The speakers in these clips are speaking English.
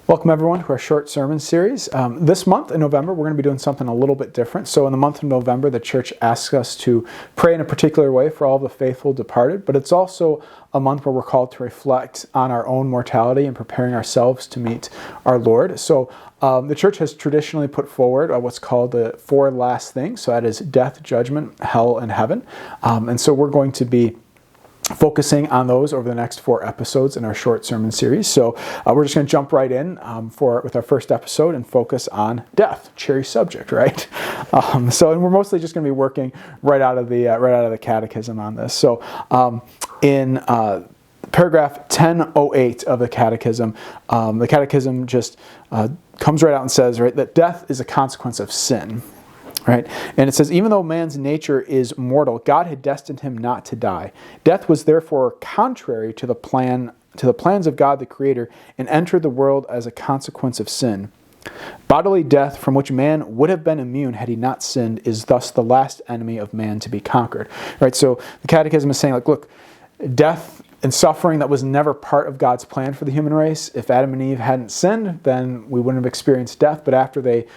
Welcome everyone to our short sermon series. This month in November, we're going to be doing something a little bit different. So in the month of November, the church asks us to pray in a particular way for all the faithful departed, but it's also a month where we're called to reflect on our own mortality and preparing ourselves to meet our Lord. So the church has traditionally put forward what's called the four last things. So that is death, judgment, hell, and heaven. And so we're going to be focusing on those over the next 4 episodes in our short sermon series. So we're just going to jump right in with our first episode and focus on death. Cherry subject, right? And we're mostly just going to be working right out of the catechism on this. So in paragraph 1008 of the catechism just comes right out and says, right, that death is a consequence of sin. Right? And it says, even though man's nature is mortal, God had destined him not to die. Death was therefore contrary to the plans of God the Creator, and entered the world as a consequence of sin. Bodily death, from which man would have been immune had he not sinned, is thus the last enemy of man to be conquered. Right? So the Catechism is saying, look, death and suffering that was never part of God's plan for the human race. If Adam and Eve hadn't sinned, then we wouldn't have experienced death. But after they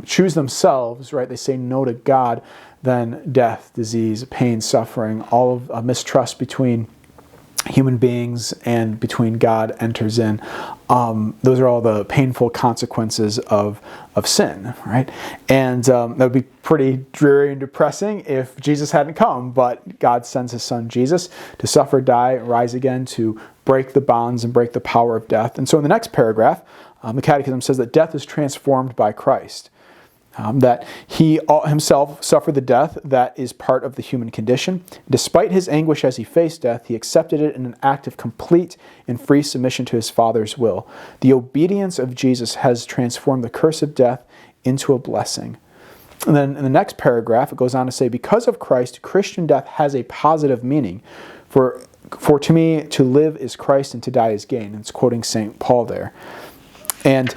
choose themselves, right, they say no to God, then death, disease, pain, suffering, all of mistrust between human beings and between God enters in. Those are all the painful consequences of sin, right? And that would be pretty dreary and depressing if Jesus hadn't come, but God sends his son Jesus to suffer, die, rise again, to break the bonds and break the power of death. And so in the next paragraph, the Catechism says that death is transformed by Christ. That he himself suffered the death that is part of the human condition. Despite his anguish as he faced death, he accepted it in an act of complete and free submission to his Father's will. The obedience of Jesus has transformed the curse of death into a blessing. And then in the next paragraph, it goes on to say, because of Christ, Christian death has a positive meaning. For to me, to live is Christ and to die is gain. And it's quoting St. Paul there. And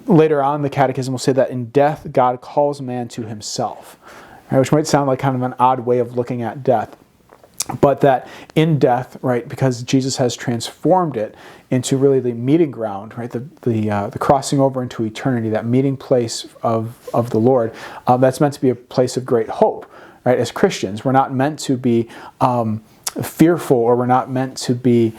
later on, the Catechism will say that in death, God calls man to himself, right, which might sound like kind of an odd way of looking at death. But that in death, right, because Jesus has transformed it into really the meeting ground, right, the crossing over into eternity, that meeting place of the Lord, that's meant to be a place of great hope, right? As Christians, we're not meant to be fearful, or we're not meant to be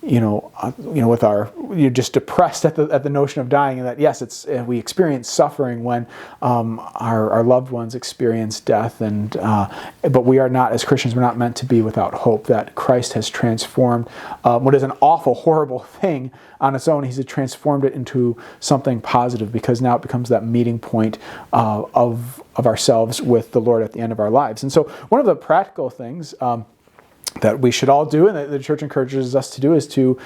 you're just depressed at the notion of dying, and that yes, we experience suffering when our loved ones experience death, but we are not, as Christians, we're not meant to be without hope. That Christ has transformed what is an awful, horrible thing on its own. He's transformed it into something positive, because now it becomes that meeting point of ourselves with the Lord at the end of our lives. And so one of the practical things that we should all do, and that the church encourages us to do, is to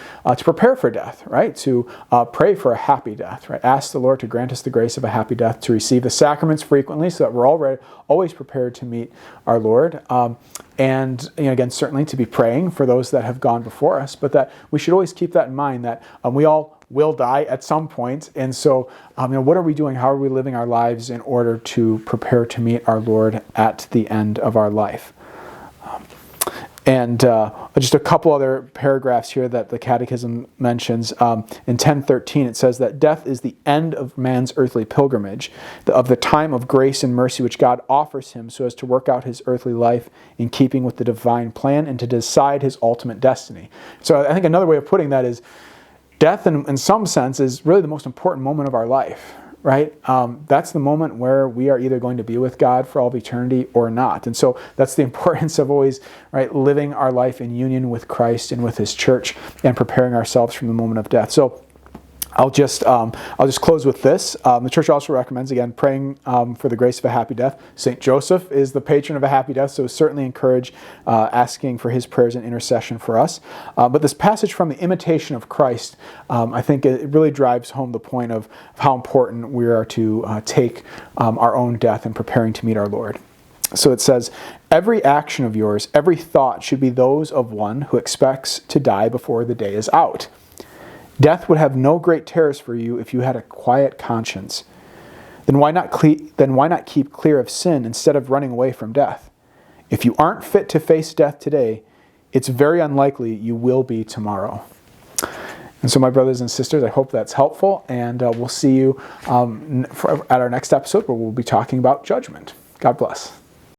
prepare for death, right? To pray for a happy death, right? Ask the Lord to grant us the grace of a happy death, to receive the sacraments frequently, so that we're always prepared to meet our Lord. And again, certainly to be praying for those that have gone before us, but that we should always keep that in mind, that we all will die at some point. And so, what are we doing? How are we living our lives in order to prepare to meet our Lord at the end of our life? And just a couple other paragraphs here that the Catechism mentions. In 1013, it says that death is the end of man's earthly pilgrimage, of the time of grace and mercy which God offers him so as to work out his earthly life in keeping with the divine plan and to decide his ultimate destiny. So I think another way of putting that is, death in some sense is really the most important moment of our life. Right? That's the moment where we are either going to be with God for all of eternity or not. And so that's the importance of always, right, living our life in union with Christ and with his church, and preparing ourselves from the moment of death. So I'll just close with this. The church also recommends, again, praying for the grace of a happy death. St. Joseph is the patron of a happy death, so certainly encourage asking for his prayers and intercession for us. But this passage from the Imitation of Christ, I think it really drives home the point of how important we are to take our own death in preparing to meet our Lord. So it says, every action of yours, every thought should be those of one who expects to die before the day is out. Death would have no great terrors for you if you had a quiet conscience. Then why not keep clear of sin instead of running away from death? If you aren't fit to face death today, it's very unlikely you will be tomorrow. And so, my brothers and sisters, I hope that's helpful, and we'll see you at our next episode where we'll be talking about judgment. God bless.